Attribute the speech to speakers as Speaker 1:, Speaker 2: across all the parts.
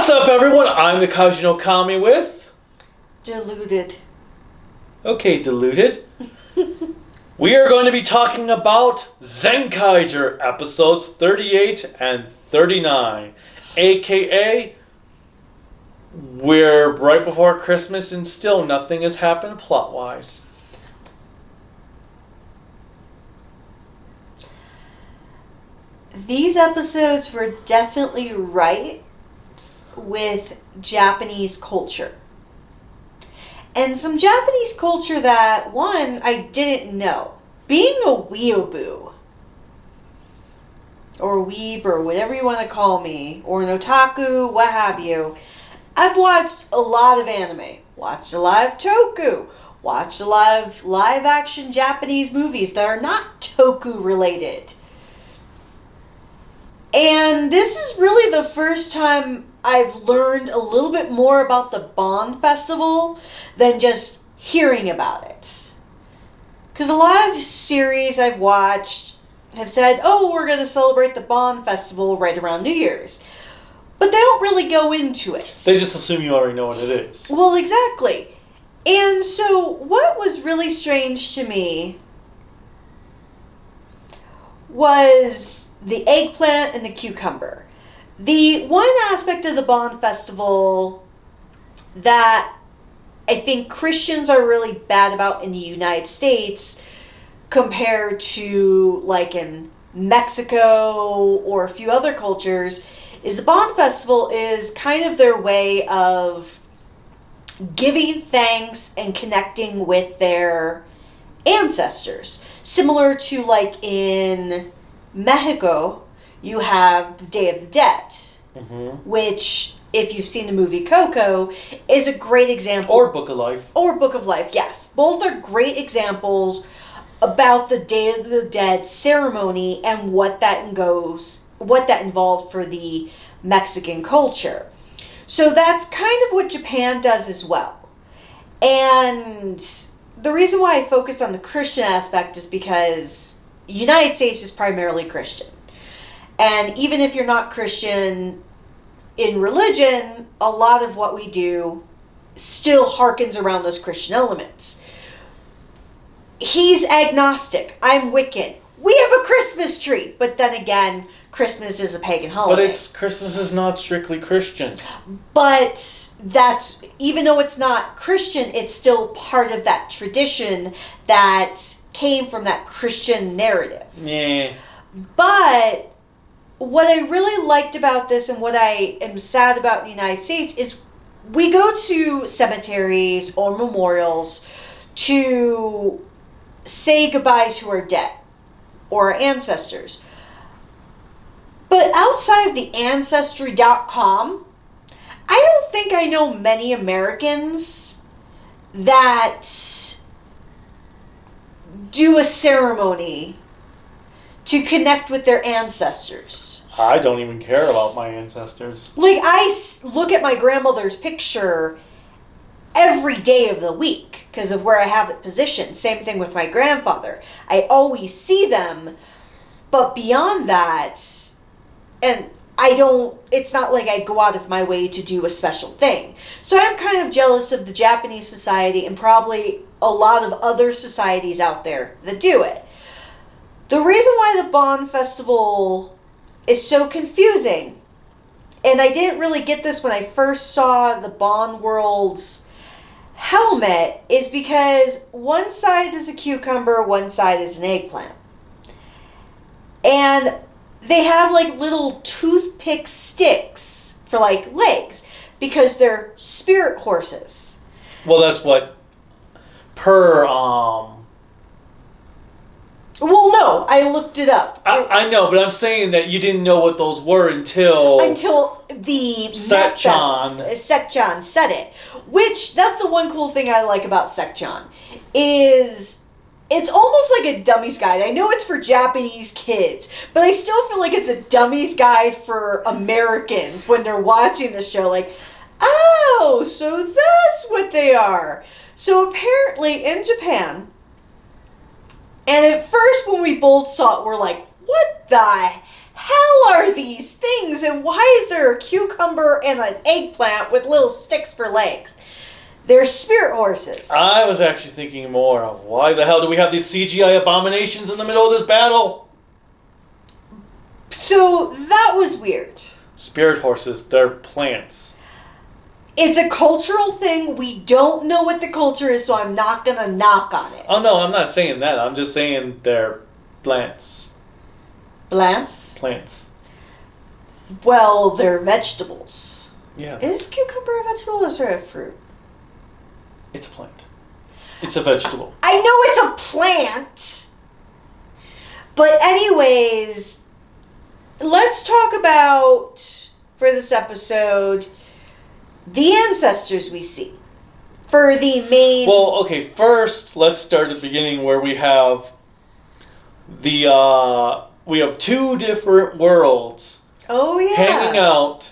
Speaker 1: What's up, everyone? I'm the Kaiju no Kami with...
Speaker 2: Diluted.
Speaker 1: Okay, diluted. We are going to be talking about Zenkaiger episodes 38 and 39. AKA, we're right before Christmas and still nothing has happened plot-wise.
Speaker 2: These episodes were definitely right with Japanese culture. And some Japanese culture that, one, I didn't know. Being a weeaboo, or weeb, or whatever you want to call me, or an otaku, what have you, I've watched a lot of anime. Watched a lot of Toku. Watched a lot of live-action Japanese movies that are not Toku related. And this is really the first time I've learned a little bit more about the Bond Festival than just hearing about it. Because a lot of series I've watched have said, oh, we're going to celebrate the Bond Festival right around New Year's. But they don't really go into it.
Speaker 1: They just assume you already know what it is.
Speaker 2: Well, exactly. And so what was really strange to me was the eggplant and the cucumber. The one aspect of the Bond Festival that I think Christians are really bad about in the United States compared to like in Mexico or a few other cultures is the Bond Festival is kind of their way of giving thanks and connecting with their ancestors. Similar to like in Mexico, you have the Day of the Dead, which, if you've seen the movie Coco, is a great example.
Speaker 1: Or Book of Life.
Speaker 2: Or Book of Life, yes. Both are great examples about the Day of the Dead ceremony and what that involved for the Mexican culture. So that's kind of what Japan does as well. And the reason why I focused on the Christian aspect is because the United States is primarily Christian. And even if you're not Christian in religion, a lot of what we do still harkens around those Christian elements. He's agnostic. I'm Wiccan. We have a Christmas tree. But then again, Christmas is a pagan holiday.
Speaker 1: But Christmas is not strictly Christian.
Speaker 2: But that's, even though it's not Christian, it's still part of that tradition that came from that Christian narrative.
Speaker 1: Yeah.
Speaker 2: But what I really liked about this and what I am sad about in the United States is we go to cemeteries or memorials to say goodbye to our dead or our ancestors. But outside of the Ancestry.com, I don't think I know many Americans that do a ceremony to connect with their ancestors.
Speaker 1: I don't even care about my ancestors.
Speaker 2: Like, I look at my grandmother's picture every day of the week because of where I have it positioned. Same thing with my grandfather. I always see them, but beyond that, and it's not like I go out of my way to do a special thing. So I'm kind of jealous of the Japanese society and probably a lot of other societies out there that do it. The reason why the Bond Festival is so confusing, and I didn't really get this when I first saw the Bond World's helmet, is because one side is a cucumber, one side is an eggplant. And they have like little toothpick sticks for like legs because they're spirit horses.
Speaker 1: Well, that's what
Speaker 2: Well, no, I looked it up.
Speaker 1: I know, but I'm saying that you didn't know what those were until
Speaker 2: the
Speaker 1: Sekchan
Speaker 2: said it. Which, that's the one cool thing I like about Sekchan, is it's almost like a dummy's guide. I know it's for Japanese kids, but I still feel like it's a dummy's guide for Americans when they're watching the show. Like, oh, so that's what they are. So apparently in Japan, and at first when we both saw it, we're like, what the hell are these things? And why is there a cucumber and an eggplant with little sticks for legs? They're spirit horses.
Speaker 1: I was actually thinking more of why the hell do we have these CGI abominations in the middle of this battle?
Speaker 2: So that was weird.
Speaker 1: Spirit horses, they're plants.
Speaker 2: It's a cultural thing. We don't know what the culture is, so I'm not going to knock on it.
Speaker 1: Oh, no, I'm not saying that. I'm just saying they're plants.
Speaker 2: Plants?
Speaker 1: Plants.
Speaker 2: Well, they're vegetables.
Speaker 1: Yeah.
Speaker 2: Is cucumber a vegetable or is it a fruit?
Speaker 1: It's a plant. It's a vegetable.
Speaker 2: I know it's a plant. But anyways, let's talk about, for this episode, the ancestors we see. For the main...
Speaker 1: Well, okay, first, let's start at the beginning where we have we have two different worlds hanging out.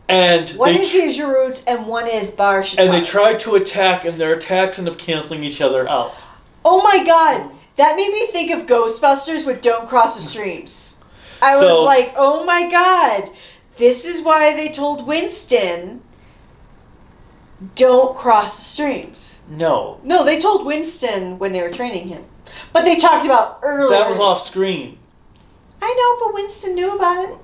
Speaker 1: And
Speaker 2: one is Izuroots and one is Barshataras.
Speaker 1: And they try to attack, and their attacks end up canceling each other out.
Speaker 2: Oh my god! That made me think of Ghostbusters with Don't Cross the Streams. I was like, oh my god! This is why they told Winston, don't cross the streams.
Speaker 1: No.
Speaker 2: No, they told Winston when they were training him. But they talked about earlier.
Speaker 1: That was off screen.
Speaker 2: I know, but Winston knew about it.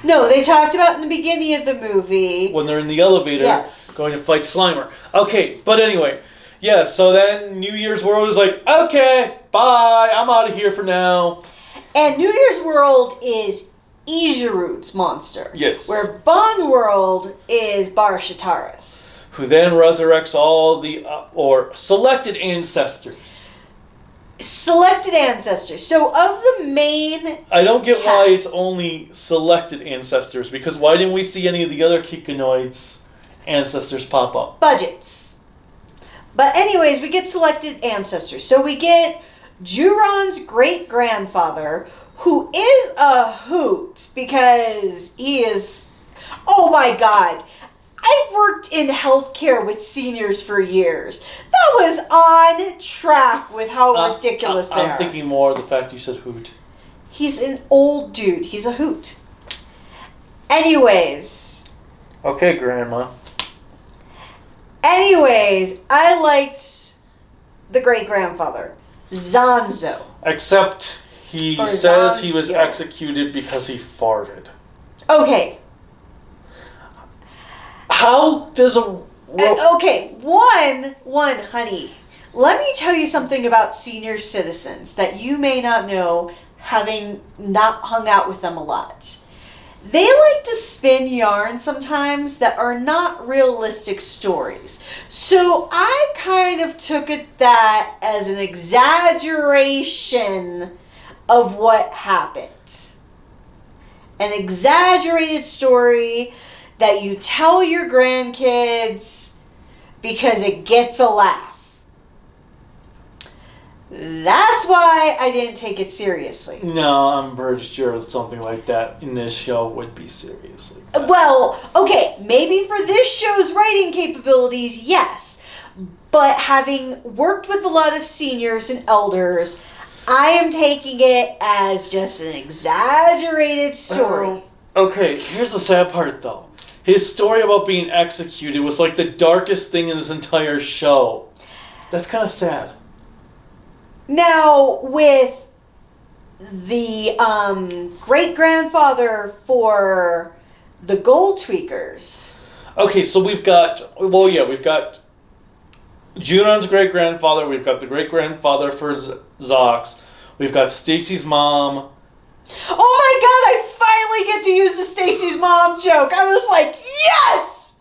Speaker 2: No, they talked about in the beginning of the movie.
Speaker 1: When they're in the elevator going to fight Slimer. Okay, but anyway. Yeah, so then New Year's World is like, okay, bye, I'm out of here for now.
Speaker 2: And New Year's World is Izuroots monster.
Speaker 1: Yes.
Speaker 2: Where Bond World is Barshataras.
Speaker 1: Who then resurrects all the, or selected ancestors.
Speaker 2: Selected ancestors. So of the main...
Speaker 1: I don't get why it's only selected ancestors, because why didn't we see any of the other Kikanoids ancestors pop up?
Speaker 2: Budgets. But anyways, we get selected ancestors. So we get Juron's great-grandfather, who is a hoot, because he is... Oh my god. I worked in healthcare with seniors for years. That was on track with how ridiculous they are.
Speaker 1: I'm thinking more of the fact you said hoot.
Speaker 2: He's an old dude. He's a hoot. Anyways.
Speaker 1: Okay, Grandma.
Speaker 2: Anyways, I liked the great-grandfather, Zanzo.
Speaker 1: Except he says he was executed because he farted.
Speaker 2: Okay.
Speaker 1: How does a...
Speaker 2: Okay, one, honey. Let me tell you something about senior citizens that you may not know, having not hung out with them a lot. They like to spin yarns sometimes that are not realistic stories. So I kind of took that as an exaggeration of what happened. An exaggerated story that you tell your grandkids because it gets a laugh. That's why I didn't take it seriously.
Speaker 1: No, I'm pretty sure something like that in this show would be seriously.
Speaker 2: Well, okay, maybe for this show's writing capabilities, yes. But having worked with a lot of seniors and elders, I am taking it as just an exaggerated story.
Speaker 1: Okay, here's the sad part though. His story about being executed was like the darkest thing in this entire show. That's kind of sad.
Speaker 2: Now, with the great-grandfather for the Gold Tweakers.
Speaker 1: Okay, so we've got Junon's great-grandfather, we've got the great-grandfather for Zox, we've got Stacey's mom.
Speaker 2: Oh my god, I finally get to use the Stacey's mom joke. I was like, yes!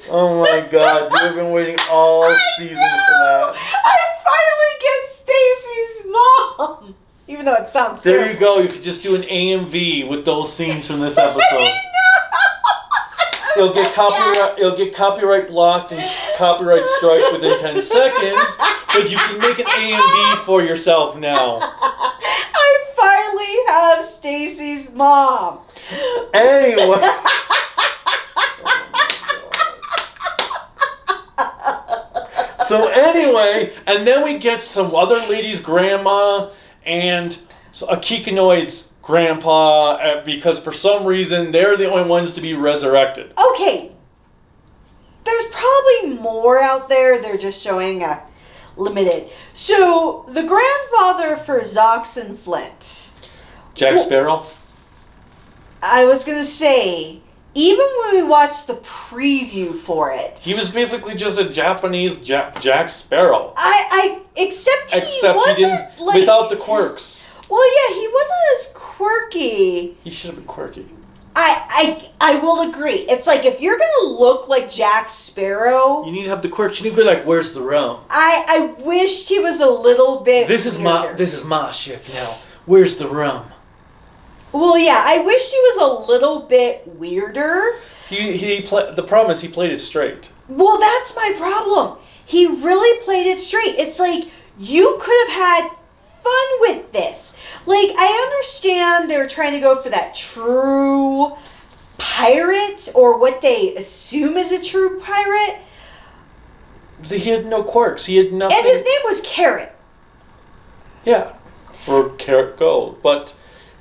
Speaker 1: Oh my god, you've been waiting all season for that.
Speaker 2: I finally get Stacey's mom! Even though it sounds
Speaker 1: There
Speaker 2: terrible.
Speaker 1: you go, you could just do an AMV with those scenes from this episode. It'll get copyright blocked and copyright strike within 10 seconds, but you can make an AMV for yourself now.
Speaker 2: I finally have Stacey's mom.
Speaker 1: Anyway. So anyway, and then we get some other lady's grandma and a Kikanoid's Grandpa because for some reason they're the only ones to be resurrected.
Speaker 2: Okay. There's probably more out there. They're just showing limited. So, the grandfather for Zox and Flint.
Speaker 1: Jack Sparrow?
Speaker 2: I was going to say, even when we watched the preview for it.
Speaker 1: He was basically just a Japanese Jack Sparrow.
Speaker 2: Except he
Speaker 1: didn't, without the quirks.
Speaker 2: Well, yeah, he wasn't as quirky.
Speaker 1: He should have been quirky.
Speaker 2: I will agree. It's like, if you're going to look like Jack Sparrow...
Speaker 1: You need to have the quirks. You need to be like, where's the rum?
Speaker 2: I wished he was a little bit
Speaker 1: This is my ship now. Where's the rum?
Speaker 2: Well, yeah, I wished he was a little bit weirder.
Speaker 1: The problem is he played it straight.
Speaker 2: Well, that's my problem. He really played it straight. It's like, you could have had fun with this. Like, I understand they're trying to go for that true pirate, or what they assume is a true pirate.
Speaker 1: He had no quirks. He had nothing.
Speaker 2: And his name was Carrot.
Speaker 1: Yeah, for Carrot Gold. But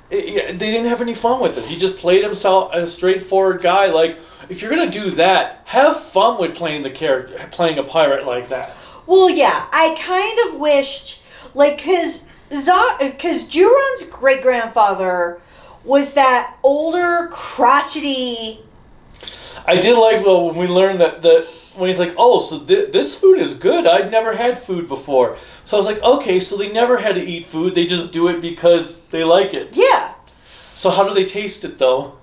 Speaker 1: they didn't have any fun with it. He just played himself as a straightforward guy. Like, if you're going to do that, have fun with playing a pirate like that.
Speaker 2: Well, yeah, I kind of wished, like, because Juron's great-grandfather was that older, crotchety...
Speaker 1: I did like, well, when we learned that when he's like, oh, so this food is good. I'd never had food before. So I was like, okay, so they never had to eat food. They just do it because they like it.
Speaker 2: Yeah.
Speaker 1: So how do they taste it, though?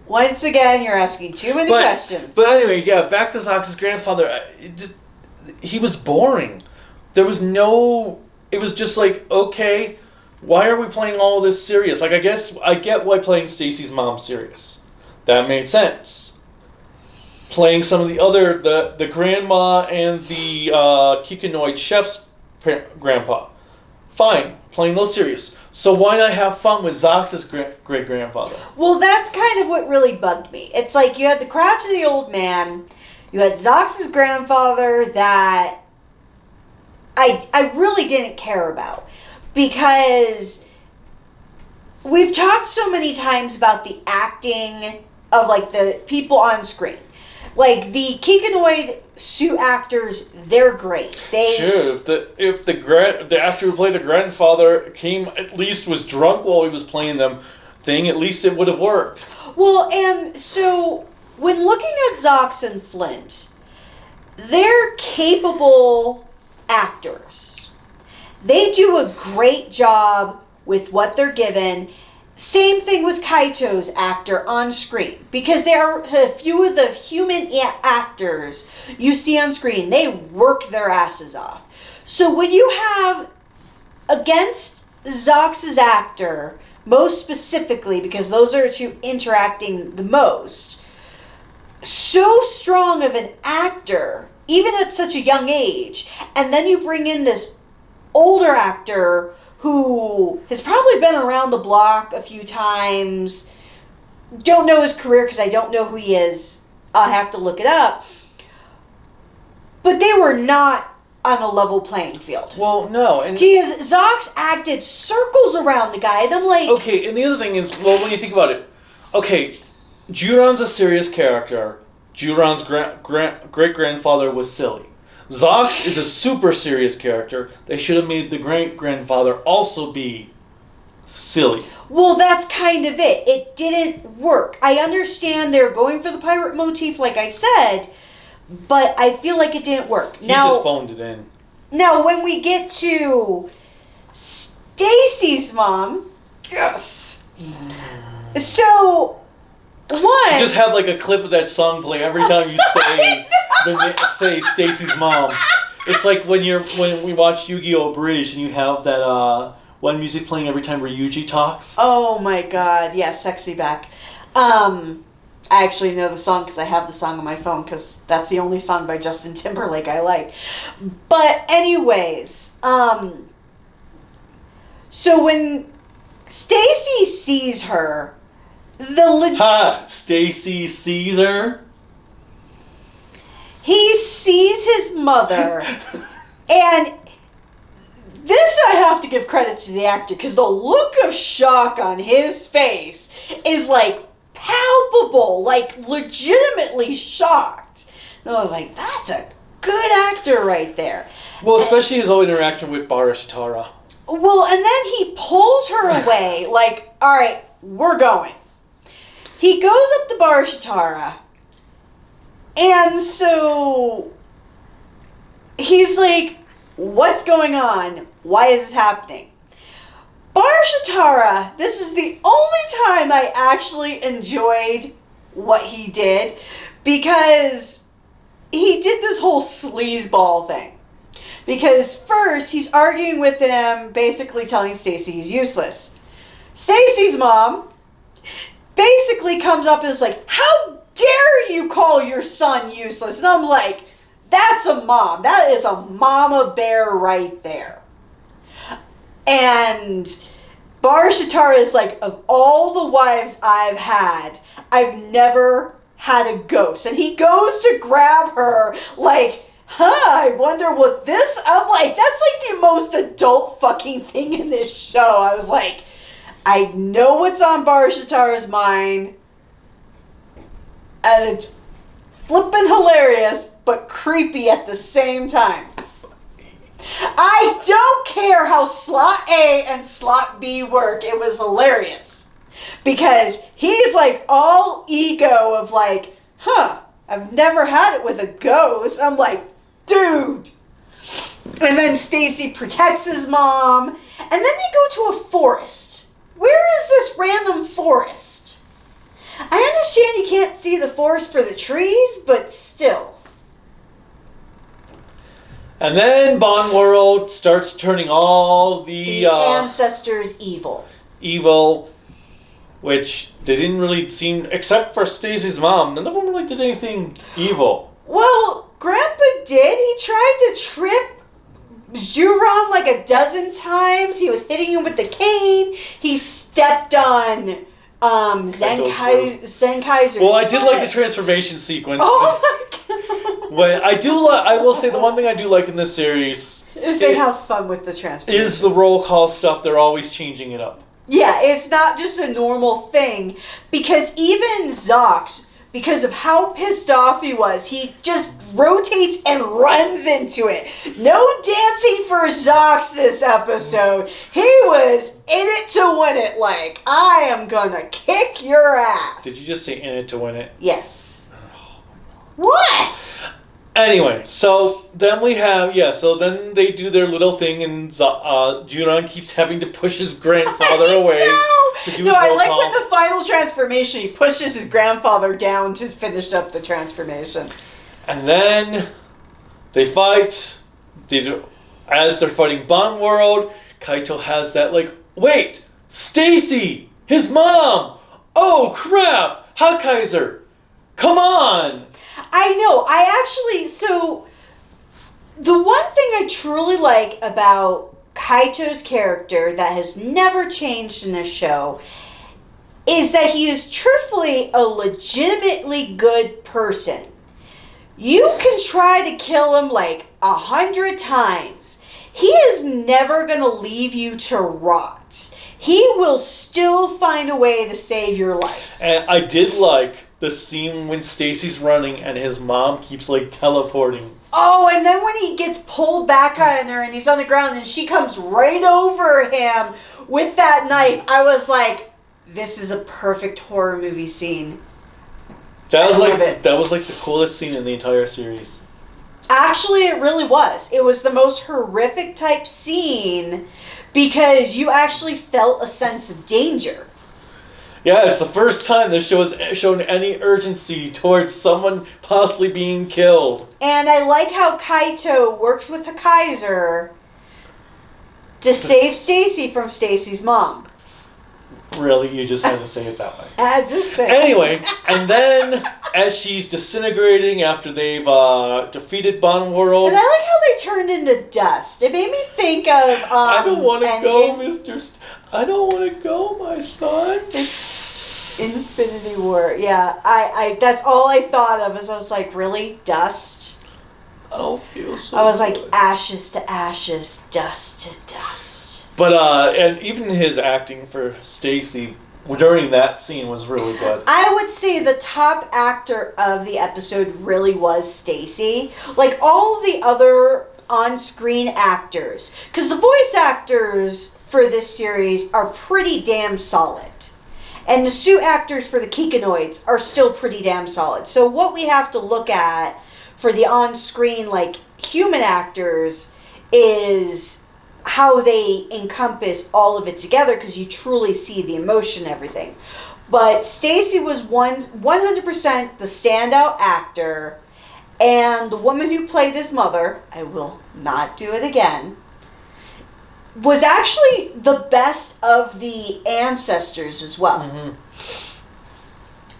Speaker 2: Once again, you're asking too many questions.
Speaker 1: But anyway, yeah, back to Zox's grandfather. He was boring. There was no... It was just like, okay, why are we playing all this serious? Like, I guess I get why playing Stacey's mom serious. That made sense. Playing some of the other... The grandma and the Kikinoid chef's grandpa. Fine, playing those serious. So why not have fun with Zox's great-grandfather?
Speaker 2: Well, that's kind of what really bugged me. It's like you had the crotchety old man, you had Zox's grandfather that I really didn't care about. Because we've talked so many times about the acting of, like, the people on screen. Like, the Kikinoid suit actors, they're great.
Speaker 1: Sure, if the actor who played the grandfather at least was drunk while he was playing them thing, at least it would have worked.
Speaker 2: Well, and so when looking at Zox and Flint, they're capable actors. They do a great job with what they're given. Same thing with Kaito's actor on screen. Because there are a few of the human actors you see on screen, they work their asses off. So when you have, against Zox's actor, most specifically, because those are the two interacting the most, so strong of an actor, even at such a young age, and then you bring in this older actor who has probably been around the block a few times. Don't know his career because I don't know who he is. I'll have to look it up. But they were not on a level playing field.
Speaker 1: Well, no. And
Speaker 2: Zox acted circles around the guy, and I'm like...
Speaker 1: Okay, and the other thing is, well, when you think about it, okay, Juron's a serious character. Juron's great-grandfather was silly. Zox is a super serious character. They should have made the great-grandfather also be silly.
Speaker 2: Well, that's kind of it. It didn't work. I understand they're going for the pirate motif, like I said, but I feel like it didn't work.
Speaker 1: He just phoned it in.
Speaker 2: Now, when we get to Stacey's mom...
Speaker 1: Yes!
Speaker 2: So... One.
Speaker 1: You just have like a clip of that song play every time you say Stacey's mom. It's like when we watch Yu-Gi-Oh! Bridge and you have that one music playing every time Ryuji talks.
Speaker 2: Oh my god, yeah, Sexy Back. I actually know the song because I have the song on my phone because that's the only song by Justin Timberlake I like. But anyways, so when Stacey sees her,
Speaker 1: Stacey sees her.
Speaker 2: He sees his mother, and this I have to give credit to the actor, because the look of shock on his face is like palpable, like legitimately shocked. And I was like, that's a good actor right there.
Speaker 1: Well, especially his whole interaction with Barashitara.
Speaker 2: Well, and then he pulls her away, like, all right, we're going. He goes up to Barashitara, and so he's like, what's going on? Why is this happening? Barashitara, this is the only time I actually enjoyed what he did, because he did this whole sleazeball thing. Because first, he's arguing with him, basically telling Stacey he's useless. Stacey's mom basically comes up and is like, how dare you call your son useless? And I'm like, that's a mom. That is a mama bear right there. And Barashitara is like, of all the wives I've had, I've never had a ghost. And he goes to grab her like, I wonder what this... I'm like, that's like the most adult fucking thing in this show. I was like, I know what's on Barashitara's mind. And it's flippin' hilarious, but creepy at the same time. I don't care how slot A and slot B work. It was hilarious. Because he's like all ego of like, I've never had it with a ghost. I'm like, dude. And then Stacey protects his mom. And then they go to a forest. Where is this random forest? I understand you can't see the forest for the trees, but still.
Speaker 1: And then Bond World starts turning all the
Speaker 2: ancestors evil.
Speaker 1: Evil, which they didn't really seem, except for Stacey's mom, none of them really did anything evil.
Speaker 2: Well, Grandpa did. He tried to trip Juron like a dozen times. He was hitting him with the cane. He stepped on Zenkaiger's
Speaker 1: Well, I did like the transformation sequence.
Speaker 2: Oh my god.
Speaker 1: Well, I will say the one thing I do like in this series
Speaker 2: is they have fun with the transformation.
Speaker 1: Is the roll call stuff. They're always changing it up.
Speaker 2: Yeah, it's not just a normal thing. Because even Zox, because of how pissed off he was, he just rotates and runs into it. No dancing for Zox this episode. He was in it to win it, like, I am gonna kick your ass.
Speaker 1: Did you just say in it to win it?
Speaker 2: Yes. What?
Speaker 1: Anyway, so then we have, so then they do their little thing, and Juron keeps having to push his grandfather away to do his
Speaker 2: I
Speaker 1: roll
Speaker 2: like
Speaker 1: call.
Speaker 2: with the final transformation, he pushes his grandfather down to finish up the transformation.
Speaker 1: And then they fight. As they're fighting Bond World, Kaito has that like, wait, Stacey, his mom. Oh crap, Hakaiser, come on.
Speaker 2: I know. So the one thing I truly like about Kaito's character that has never changed in this show is that he is truthfully a legitimately good person. You can try to kill him like 100 times. He is never going to leave you to rot. He will still find a way to save your life.
Speaker 1: And I did like the scene when Stacey's running and his mom keeps like teleporting.
Speaker 2: Oh, and then when he gets pulled back on her and he's on the ground and she comes right over him with that knife, I was like, this is a perfect horror movie scene.
Speaker 1: That was like the coolest scene in the entire series.
Speaker 2: Actually, it really was. It was the most horrific type scene because you actually felt a sense of danger.
Speaker 1: Yeah, it's the first time the show has shown any urgency towards someone possibly being killed.
Speaker 2: And I like how Kaito works with Hakaiser to save Stacey from Stacey's mom.
Speaker 1: Really? You just had to say it that way.
Speaker 2: I had to say.
Speaker 1: Anyway, and then as she's disintegrating after they've defeated Bond World.
Speaker 2: And I like how they turned into dust. It made me think of
Speaker 1: I don't want to go, Mr. I don't want to go, my son.
Speaker 2: Infinity War. Yeah, I that's all I thought of as I was like, really? Dust?
Speaker 1: I don't feel so
Speaker 2: I was like,
Speaker 1: good.
Speaker 2: ashes to ashes, dust to dust.
Speaker 1: But, and even his acting for Stacey during that scene was really good.
Speaker 2: I would say the top actor of the episode really was Stacey. Like, all of the other on-screen actors, because the voice actors for this series are pretty damn solid. And the suit actors for the Kikanoids are still pretty damn solid. So what we have to look at for the on-screen, like, human actors is how they encompass all of it together, because you truly see the emotion and everything. But Stacey was 100% the standout actor, and the woman who played his mother, I will not do it again, was actually the best of the ancestors as well.
Speaker 1: Mm-hmm.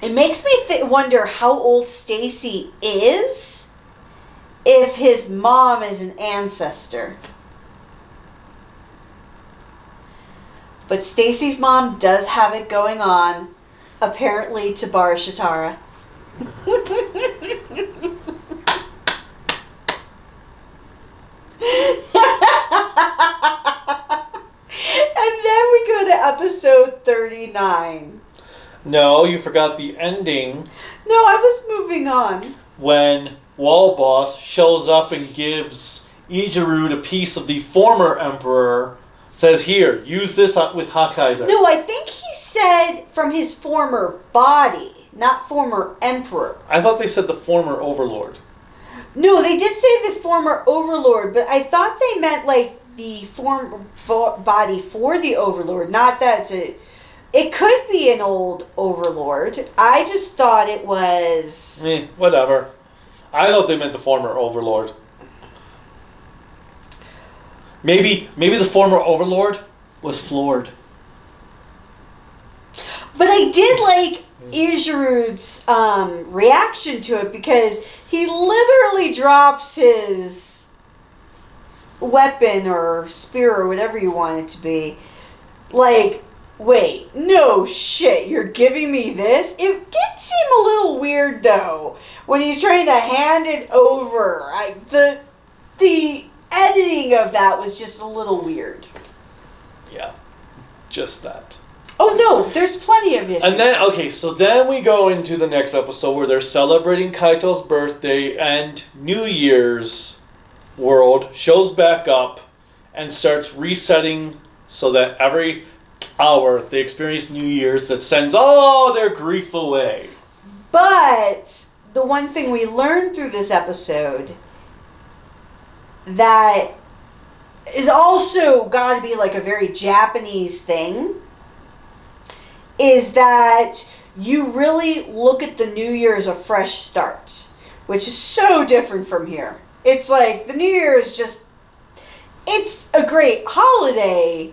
Speaker 2: It makes me wonder how old Stacey is if his mom is an ancestor. But Stacey's mom does have it going on, apparently, to Bar Shatara. And then we go to episode 39.
Speaker 1: No, you forgot the ending
Speaker 2: No, I was moving on.
Speaker 1: when Wall Boss shows up and gives Ijarud a piece of the former emperor. Says, here, use this with Hakkaiser.
Speaker 2: No, I think he said from his former body, not former emperor.
Speaker 1: I thought they said the former overlord.
Speaker 2: No, they did say the former overlord, but I thought they meant like the former body for the overlord, not that it could be an old overlord. I just thought it was...
Speaker 1: Whatever. I thought they meant the former overlord. Maybe the former overlord was floored.
Speaker 2: But I did like Ijarud's reaction to it, because he literally drops his weapon or spear or whatever you want it to be. Like, wait, no shit, you're giving me this? It did seem a little weird though when he's trying to hand it over. The editing of that was just a little weird.
Speaker 1: Yeah, just that.
Speaker 2: Oh no, there's plenty of issues.
Speaker 1: And then, so then we go into the next episode where they're celebrating Kaito's birthday, and New Year's world shows back up and starts resetting so that every hour they experience New Year's that sends all their grief away.
Speaker 2: But the one thing we learned through this episode that is also got to be like a very Japanese thing is that you really look at the New Year as a fresh start, which is so different from here. It's like the New Year is just, it's a great holiday,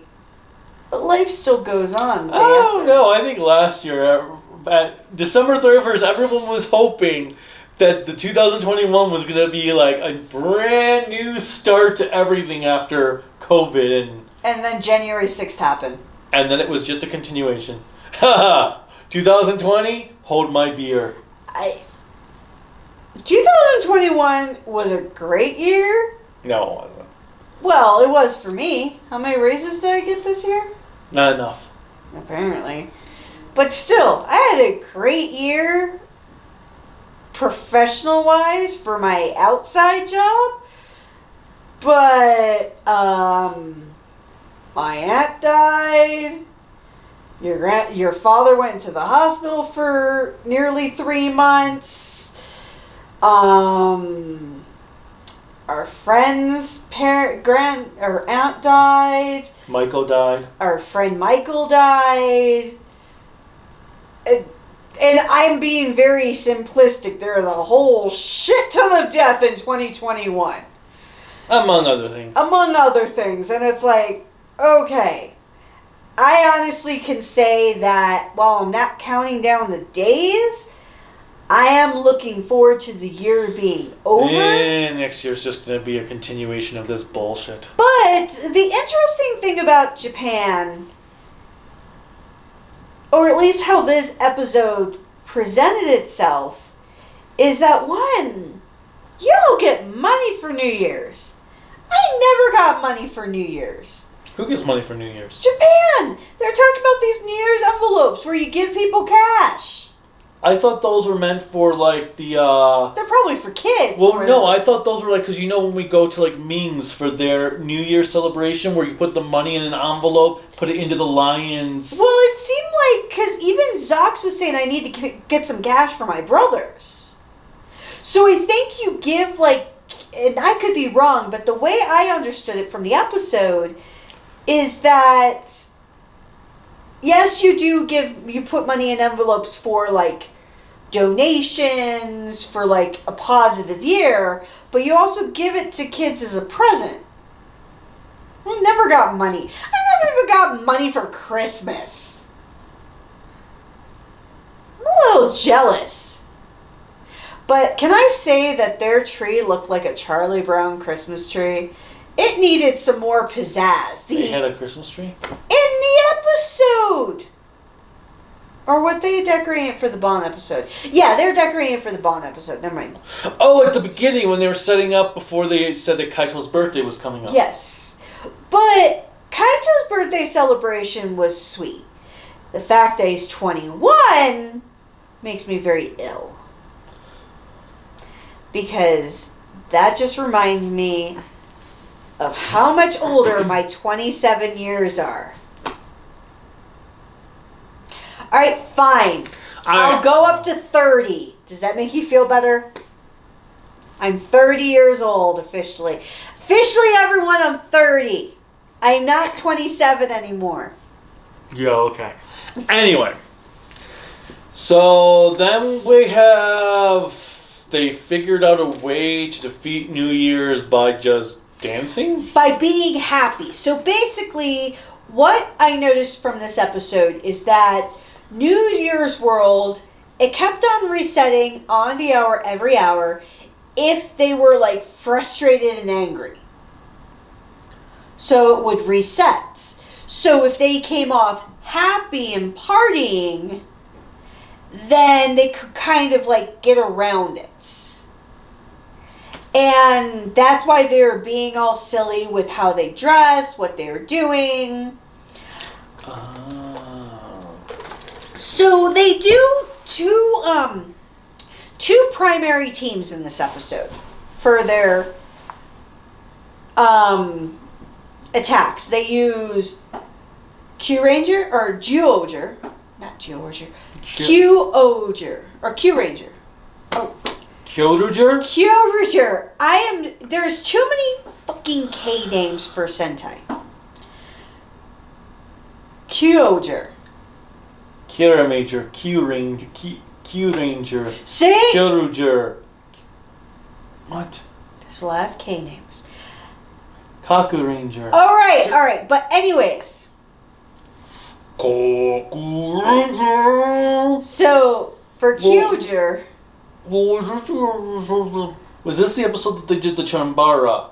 Speaker 2: but life still goes on.
Speaker 1: Oh no, I think last year at December 31st, everyone was hoping that the 2021 was going to be like a brand new start to everything after COVID.
Speaker 2: And then January 6th happened.
Speaker 1: And then it was just a continuation. Haha, 2020, hold my beer.
Speaker 2: 2021 was a great year.
Speaker 1: No, it wasn't.
Speaker 2: Well, it was for me. How many raises did I get this year?
Speaker 1: Not enough.
Speaker 2: Apparently. But still, I had a great year professional-wise for my outside job. But, my aunt died. Your father went to the hospital for nearly 3 months. Our friend's aunt died.
Speaker 1: Michael died.
Speaker 2: Our friend Michael died. And I'm being very simplistic. There is a whole shit ton of death in 2021.
Speaker 1: Among other things.
Speaker 2: Among other things. And it's like, okay. I honestly can say that while I'm not counting down the days, I am looking forward to the year being over.
Speaker 1: And next year's just going to be a continuation of this bullshit.
Speaker 2: But the interesting thing about Japan, or at least how this episode presented itself, is that one, You don't get money for New Year's. I never got money for New Year's.
Speaker 1: Who gets money for New Year's?
Speaker 2: Japan! They're talking about these New Year's envelopes where you give people cash.
Speaker 1: I thought those were meant for like the
Speaker 2: They're probably for kids.
Speaker 1: Well, no, I thought those were like, because you know when we go to like Ming's for their New Year celebration where you put the money in an envelope, put it into the lion's.
Speaker 2: Well, it seemed like, because even Zox was saying I need to get some cash for my brothers. So I think you give like, and I could be wrong, but the way I understood it from the episode is that, yes, you put money in envelopes for like donations, for like a positive year, but you also give it to kids as a present. I never got money. I never even got money for Christmas. I'm a little jealous. But can I say that their tree looked like a Charlie Brown Christmas tree? It needed some more pizzazz.
Speaker 1: They had a Christmas tree?
Speaker 2: In the episode! Or what they decorating it for the Bond episode? Yeah, they're decorating it for the Bond episode. Never mind.
Speaker 1: Oh, at the beginning when they were setting up before they said that Kaito's birthday was coming up.
Speaker 2: Yes. But Kaito's birthday celebration was sweet. The fact that he's 21 makes me very ill. Because that just reminds me of how much older my 27 years are. Alright, fine. I'll go up to 30. Does that make you feel better? I'm 30 years old officially. Officially, everyone, I'm 30. I'm not 27 anymore.
Speaker 1: Yeah, okay. Anyway. So then we have... They figured out a way to defeat New Year's by just dancing?
Speaker 2: By being happy. So basically, what I noticed from this episode is that New Year's World, it kept on resetting on the hour every hour if they were like frustrated and angry. So it would reset. So if they came off happy and partying, then they could kind of like get around it. And that's why they're being all silly with how they dress, what they're doing. So they do two primary teams in this episode for their attacks. They use Q-Ranger or Geoger. Not Geoger. Q-Oger. Or Q-Ranger. Oh.
Speaker 1: Kyoruger?
Speaker 2: Kyoruger. There's too many fucking K names for Sentai. Kyoger.
Speaker 1: Kira Major, Q-Ranger, Q-Ranger,
Speaker 2: See?
Speaker 1: Kyoruger. What?
Speaker 2: There's a lot of K names.
Speaker 1: Kaku Ranger.
Speaker 2: Alright. But anyways.
Speaker 1: Kaku Ranger.
Speaker 2: So, for Kyoger...
Speaker 1: Was this the episode that they did the Chambara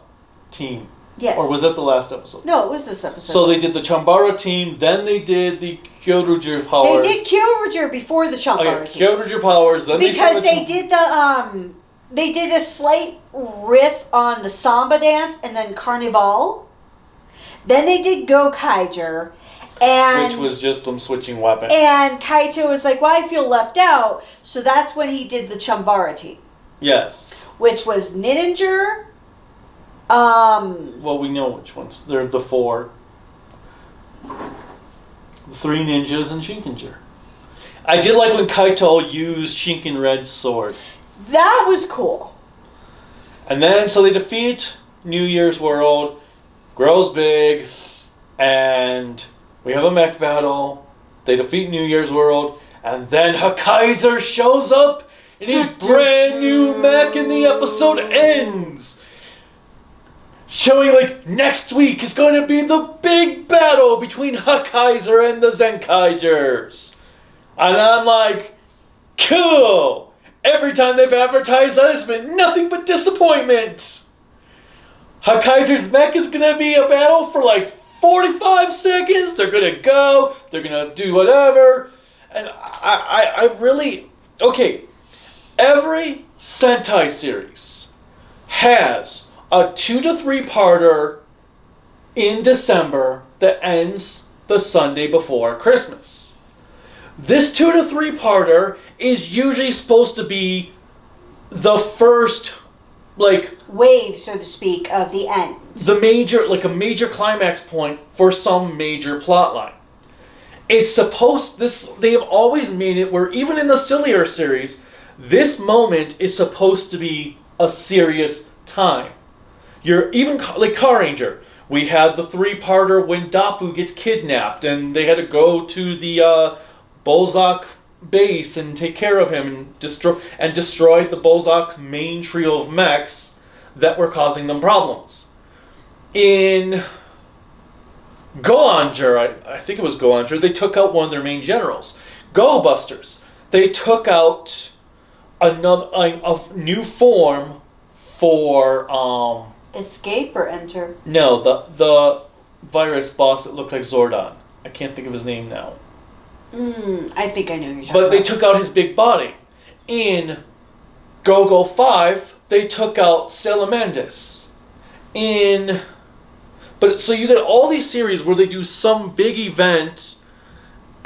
Speaker 1: team?
Speaker 2: Yes.
Speaker 1: Or was that the last episode?
Speaker 2: No, it was this episode.
Speaker 1: So they did the Chambara team, then they did the Kyoruger powers.
Speaker 2: They did Kyoruger before the Chambara team.
Speaker 1: Kyoruger powers, then
Speaker 2: because they did a slight riff on the Samba dance and then Carnival. Then they did Zenkaiger. Which
Speaker 1: was just them switching weapons.
Speaker 2: And Kaito was like, well, I feel left out. So that's when he did the Chambara team.
Speaker 1: Yes.
Speaker 2: Which was Ninja.
Speaker 1: Well, we know which ones. They're the four. The three ninjas and Shinkenger. I did like when Kaito used Shinken Red's sword.
Speaker 2: That was cool.
Speaker 1: And then, so they defeat New Year's World, grows big, and... we have a mech battle. They defeat New Year's World. And then Hakaiser shows up in his brand new mech and the episode ends. Showing like next week is going to be the big battle between Hakaiser and the Zenkaigers. And I'm like, cool. Every time they've advertised that, it's been nothing but disappointment. Hakaiser's mech is going to be a battle for like 45 seconds, they're gonna go, they're gonna do whatever, and I really, okay, every Sentai series has a 2 to 3 parter in December that ends the Sunday before Christmas. This 2 to 3 parter is usually supposed to be the first, like,
Speaker 2: wave, so to speak, of the end.
Speaker 1: the major, like a major climax point for some major plot line. It's supposed, they have always made it where even in the sillier series, this moment is supposed to be a serious time. You're even like Car Ranger. We had the 3-parter when Dapu gets kidnapped and they had to go to the Bozak base and take care of him and destroyed the Bozak's main trio of mechs that were causing them problems. In Goanger, I think it was Goanger, they took out one of their main generals. Go Busters, they took out a new form for
Speaker 2: Escape or enter?
Speaker 1: No, the virus boss that looked like Zordon. I can't think of his name now.
Speaker 2: I think I know who you're talking about.
Speaker 1: But they took out his big body. In Go-Go 5, they took out Salamandus. So you get all these series where they do some big event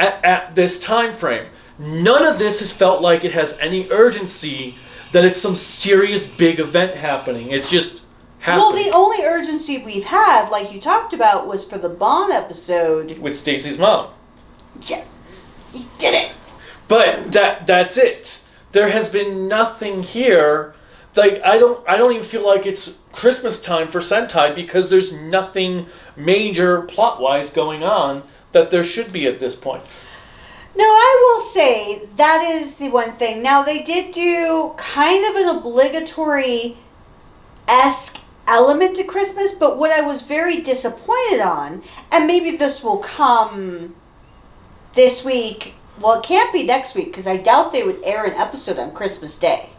Speaker 1: at this time frame. None of this has felt like it has any urgency that it's some serious big event happening. It's just happening.
Speaker 2: Well, the only urgency we've had, like you talked about, was for the Bond episode.
Speaker 1: With Stacey's mom.
Speaker 2: Yes. He did it.
Speaker 1: But that's it. There has been nothing here. Like I don't even feel like it's Christmas time for Sentai because there's nothing major plot-wise going on that there should be at this point.
Speaker 2: No, I will say that is the one thing. Now, they did do kind of an obligatory-esque element to Christmas, but what I was very disappointed on, and maybe this will come this week, well, it can't be next week, because I doubt they would air an episode on Christmas Day.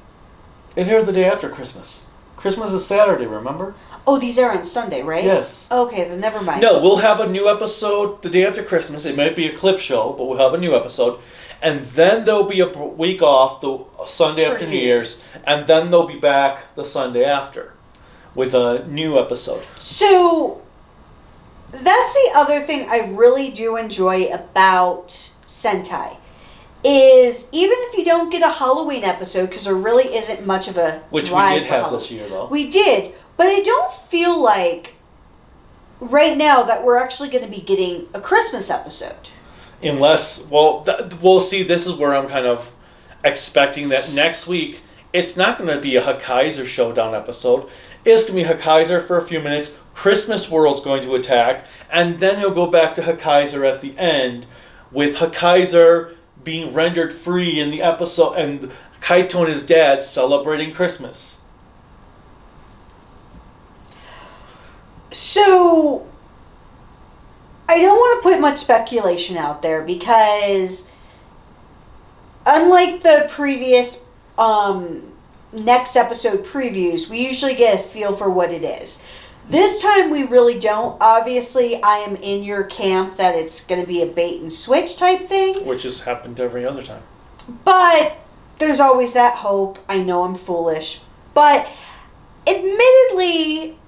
Speaker 1: It aired the day after Christmas. Christmas is Saturday, remember?
Speaker 2: Oh, these air on Sunday, right?
Speaker 1: Yes.
Speaker 2: Okay, then never mind.
Speaker 1: No, we'll have a new episode the day after Christmas. It might be a clip show, but we'll have a new episode. And then there'll be a week off, the Sunday after New Year's. And then they'll be back the Sunday after with a new episode.
Speaker 2: So, that's the other thing I really do enjoy about Sentai. Is even if you don't get a Halloween episode, because there really isn't much of a
Speaker 1: Which we
Speaker 2: drive
Speaker 1: did
Speaker 2: for
Speaker 1: have
Speaker 2: Halloween.
Speaker 1: this year, though.
Speaker 2: We did, but I don't feel like right now that we're actually going to be getting a Christmas episode.
Speaker 1: Unless, well, we'll see. This is where I'm kind of expecting that next week it's not going to be a Hakkaiser Showdown episode. It's going to be Hakkaiser for a few minutes. Christmas World's going to attack, and then he'll go back to Hakkaiser at the end with Hakkaiser being rendered free in the episode, and Kaito and his dad celebrating Christmas.
Speaker 2: So, I don't want to put much speculation out there because, unlike the previous next episode previews, we usually get a feel for what it is. This time we really don't. Obviously, I am in your camp that it's going to be a bait and switch type thing.
Speaker 1: Which has happened every other time.
Speaker 2: But there's always that hope. I know I'm foolish. But admittedly,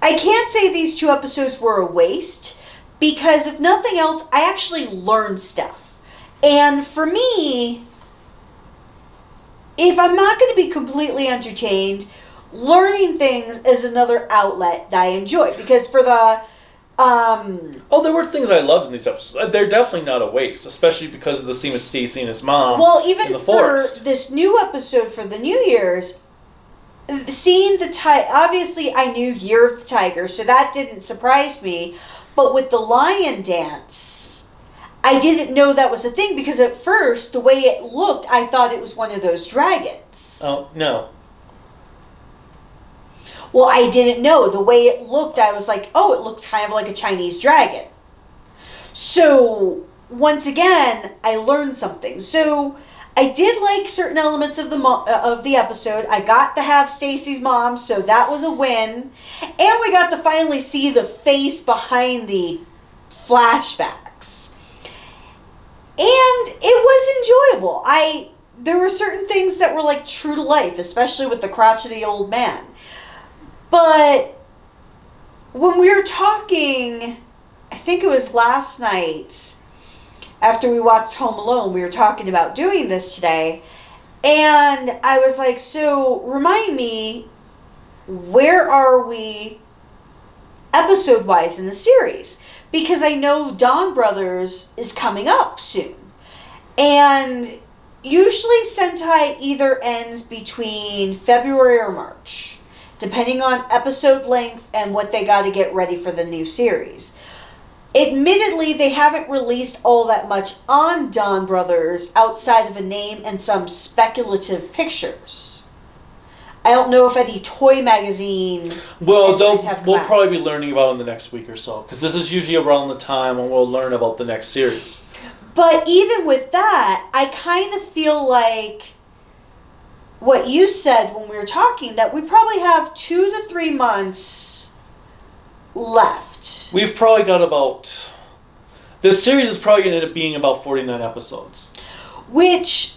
Speaker 2: I can't say these 2 episodes were a waste. Because if nothing else, I actually learned stuff. And for me, if I'm not going to be completely entertained, learning things is another outlet that I enjoy. Because for the
Speaker 1: Oh, there were things I loved in these episodes. They're definitely not a waste, especially because of the scene with Stacey and his mom.
Speaker 2: Well, even
Speaker 1: in the
Speaker 2: for
Speaker 1: forest.
Speaker 2: this new episode for the New Year's, seeing the obviously I knew Year of the Tiger, so that didn't surprise me. But with the lion dance, I didn't know that was a thing because at first, the way it looked, I thought it was one of those dragons.
Speaker 1: Oh, no.
Speaker 2: Well, I didn't know. The way it looked, I was like, oh, it looks kind of like a Chinese dragon. So, once again, I learned something. So, I did like certain elements of the episode. I got to have Stacey's mom, so that was a win. And we got to finally see the face behind the flashbacks. And it was enjoyable. there were certain things that were like true to life, especially with the crotchety old man. But when we were talking, I think it was last night, after we watched Home Alone, we were talking about doing this today. And I was like, so remind me, where are we episode-wise in the series? Because I know Dawn Brothers is coming up soon. And usually Sentai either ends between February or March, depending on episode length and what they got to get ready for the new series. Admittedly, they haven't released all that much on Dawn Brothers outside of a name and some speculative pictures. I don't know if any toy magazine entries have come
Speaker 1: we'll
Speaker 2: out.
Speaker 1: probably be learning about it in the next week or so, because this is usually around the time when we'll learn about the next series.
Speaker 2: But even with that, I kind of feel like what you said when we were talking, that we probably have 2 to 3 months left.
Speaker 1: We've probably got about... This series is probably going to end up being about 49 episodes.
Speaker 2: Which,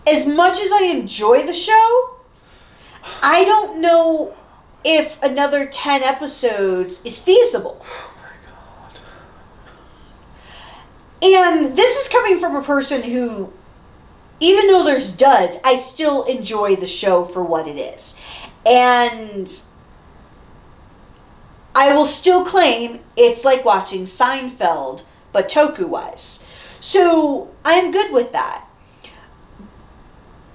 Speaker 2: as much as I enjoy the show, I don't know if another 10 episodes is feasible.
Speaker 1: Oh my god.
Speaker 2: And this is coming from a person who, even though there's duds, I still enjoy the show for what it is. And I will still claim it's like watching Seinfeld, but Toku-wise. So I'm good with that.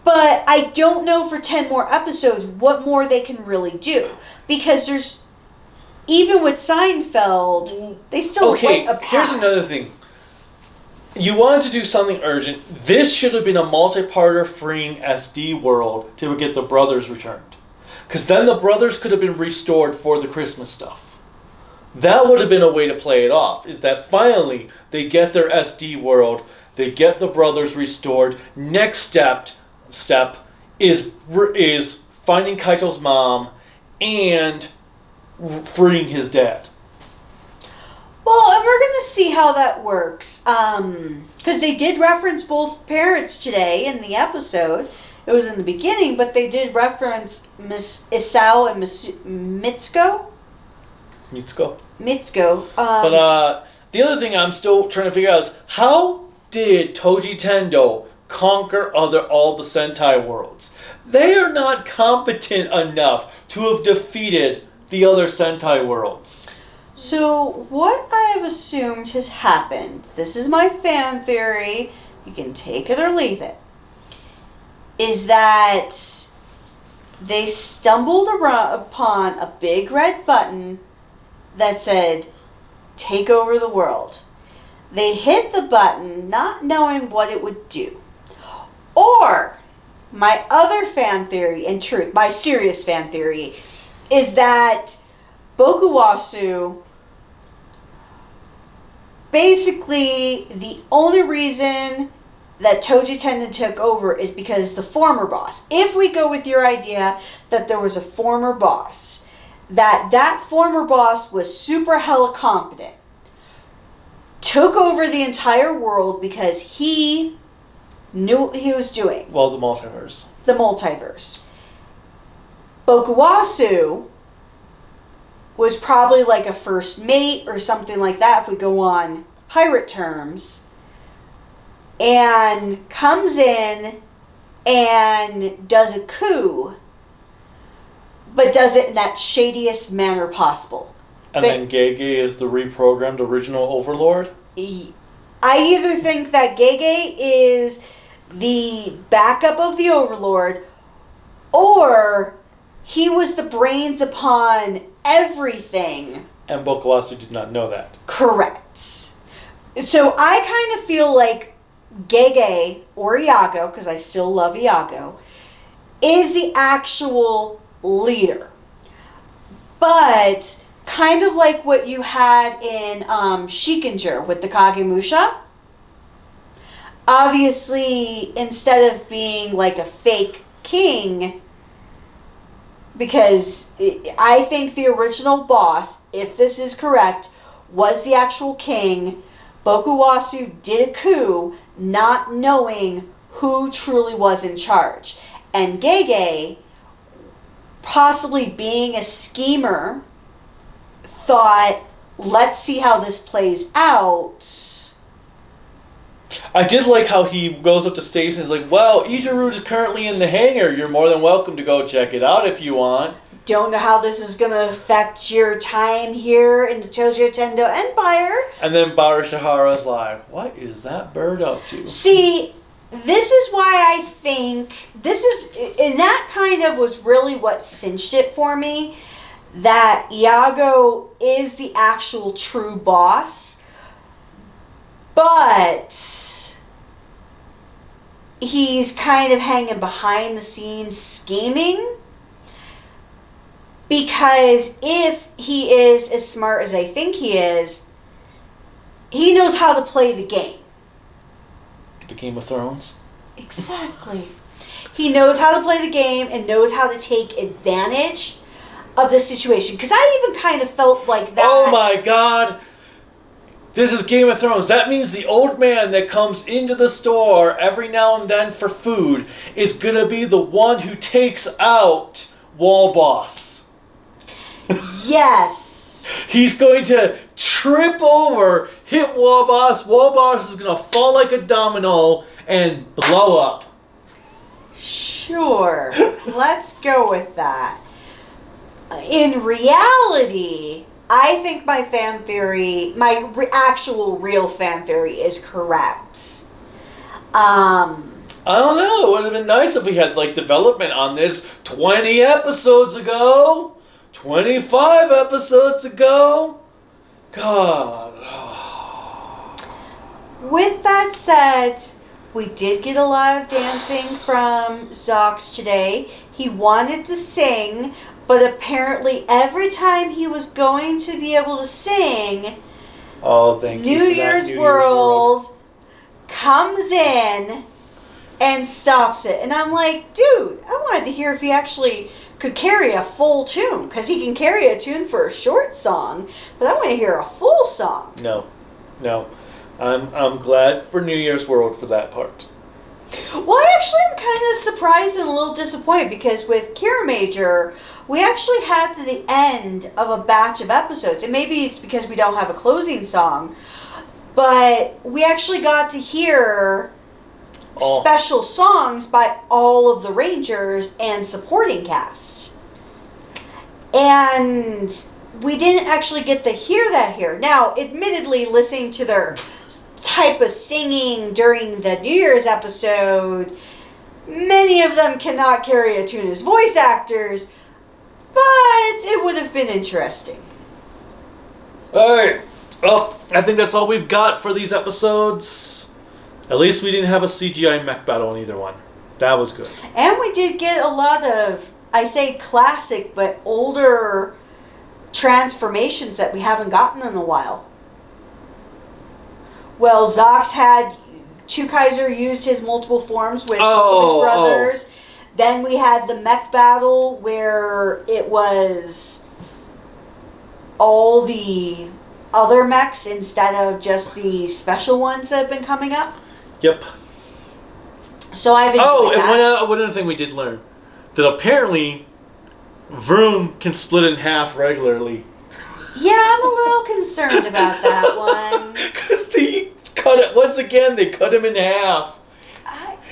Speaker 2: But I don't know for 10 more episodes what more they can really do. Because there's, even with Seinfeld, they still quite a path.
Speaker 1: Here's another thing. You wanted to do something urgent. This should have been a multi-parter freeing SD world to get the brothers returned. Because then the brothers could have been restored for the Christmas stuff. That would have been a way to play it off. Is that finally they get their SD world, they get the brothers restored. Next step is finding Kaito's mom and freeing his dad.
Speaker 2: Well, and we're going to see how that works. Because they did reference both parents today in the episode. It was in the beginning, but they did reference Miss Isao and Miss Mitsuko. But
Speaker 1: the other thing I'm still trying to figure out is, how did Toji Tendo conquer all the Sentai worlds? They are not competent enough to have defeated the other Sentai worlds.
Speaker 2: So what I have assumed has happened, this is my fan theory, you can take it or leave it, is that they stumbled upon a big red button that said, take over the world. They hit the button not knowing what it would do. Or, my other fan theory, in truth, my serious fan theory, is that Bokuwasu, basically the only reason that Toji Tenden took over is because the former boss, if we go with your idea that there was a former boss, that former boss was super hella competent, took over the entire world because he knew what he was doing.
Speaker 1: Well, the multiverse.
Speaker 2: The multiverse. Bokuwasu was probably like a first mate or something like that if we go on pirate terms, and comes in and does a coup, but does it in that shadiest manner possible.
Speaker 1: And then Gege is the reprogrammed original Overlord?
Speaker 2: I either think that Gege is the backup of the Overlord, or he was the brains upon everything.
Speaker 1: And Bokuwasu did not know that.
Speaker 2: Correct. So I kind of feel like Gege, or Iago, because I still love Iago, is the actual leader. But kind of like what you had in Shikinger with the Kagemusha. Obviously, instead of being like a fake king, because I think the original boss, if this is correct, was the actual king. Bokuwasu did a coup not knowing who truly was in charge. And Gege, possibly being a schemer, thought, let's see how this plays out.
Speaker 1: I did like how he goes up to Stacey and is like, well, Ijirood is currently in the hangar. You're more than welcome to go check it out if you want.
Speaker 2: Don't know how this is going to affect your time here in the Tojo Tendo Empire.
Speaker 1: And then Barashahara's like, what is that bird up to?
Speaker 2: See, this is why I think and that kind of was really what cinched it for me, that Iago is the actual true boss, but he's kind of hanging behind the scenes scheming. Because if he is as smart as I think he is, he knows how to play the game.
Speaker 1: The Game of Thrones?
Speaker 2: Exactly. He knows how to play the game and knows how to take advantage of the situation. Because I even kind of felt like that.
Speaker 1: Oh my god! This is Game of Thrones. That means the old man that comes into the store every now and then for food is gonna be the one who takes out Wall Boss.
Speaker 2: Yes.
Speaker 1: He's going to trip over, hit Wall Boss. Wall Boss is going to fall like a domino and blow up.
Speaker 2: Sure. Let's go with that. In reality, I think my fan theory, actual real fan theory is correct.
Speaker 1: I don't know. It would have been nice if we had like development on this 20 episodes ago. 25 episodes ago? God.
Speaker 2: With that said, we did get a lot of dancing from Zox today. He wanted to sing, but apparently every time he was going to be able to sing, New Year's World comes in and stops it. And I'm like, dude, I wanted to hear if he actually could carry a full tune, because he can carry a tune for a short song, but I want to hear a full song.
Speaker 1: No. I'm glad for New Year's World for that part.
Speaker 2: Well, I actually am kind of surprised and a little disappointed, because with Kira Major, we actually had the end of a batch of episodes, and maybe it's because we don't have a closing song, but we actually got to hear special songs by all of the Rangers and supporting cast. And we didn't actually get to hear that here. Now, admittedly, listening to their type of singing during the New Year's episode, many of them cannot carry a tune as voice actors, but it would have been interesting.
Speaker 1: Alright, well, I think that's all we've got for these episodes. At least we didn't have a CGI mech battle in either one. That was good.
Speaker 2: And we did get a lot of, I say classic, but older transformations that we haven't gotten in a while. Well, Zox had, Kaiser used his multiple forms with his brothers. Then we had the mech battle where it was all the other mechs instead of just the special ones that have been coming up.
Speaker 1: Yep.
Speaker 2: So I've enjoyed that.
Speaker 1: And one other thing we did learn, that apparently Vroom can split in half regularly.
Speaker 2: Yeah, I'm a little concerned about that one.
Speaker 1: Because they cut it, once again, they cut him in half.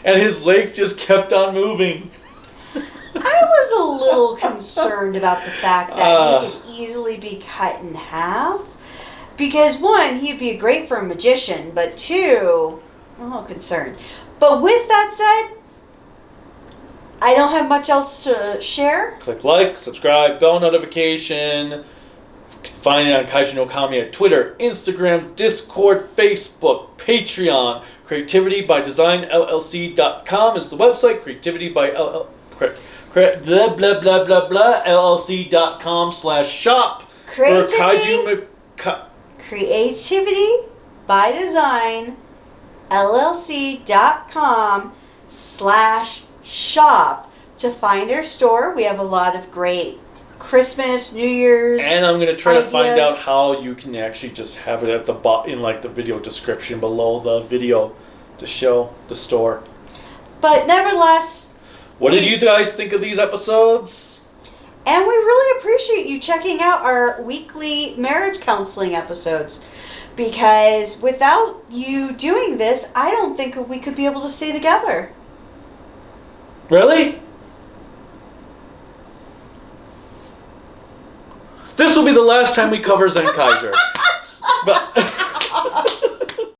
Speaker 1: And his leg just kept on moving.
Speaker 2: I was a little concerned about the fact that he could easily be cut in half. Because one, he'd be great for a magician, but two, I'm a little concerned. But with that said, I don't have much else to share.
Speaker 1: Click like, subscribe, bell notification. You can find it on Kaiju no Kami at Twitter, Instagram, Discord, Facebook, Patreon. CreativityByDesignLLC.com is the website. LLC.com/shop for Kaiju.
Speaker 2: Creativity by Design LLC.com/shop to find our store. We have a lot of great Christmas, New Year's,
Speaker 1: and I'm going to try
Speaker 2: ideas.
Speaker 1: to find out how you can actually just have it at the in like the video description below the video to show the store.
Speaker 2: But nevertheless,
Speaker 1: What did you guys think of these episodes?
Speaker 2: and we really appreciate you checking out our weekly marriage counseling episodes. Because without you doing this, I don't think we could be able to stay together.
Speaker 1: Really? This will be the last time we cover Zenkaiger. But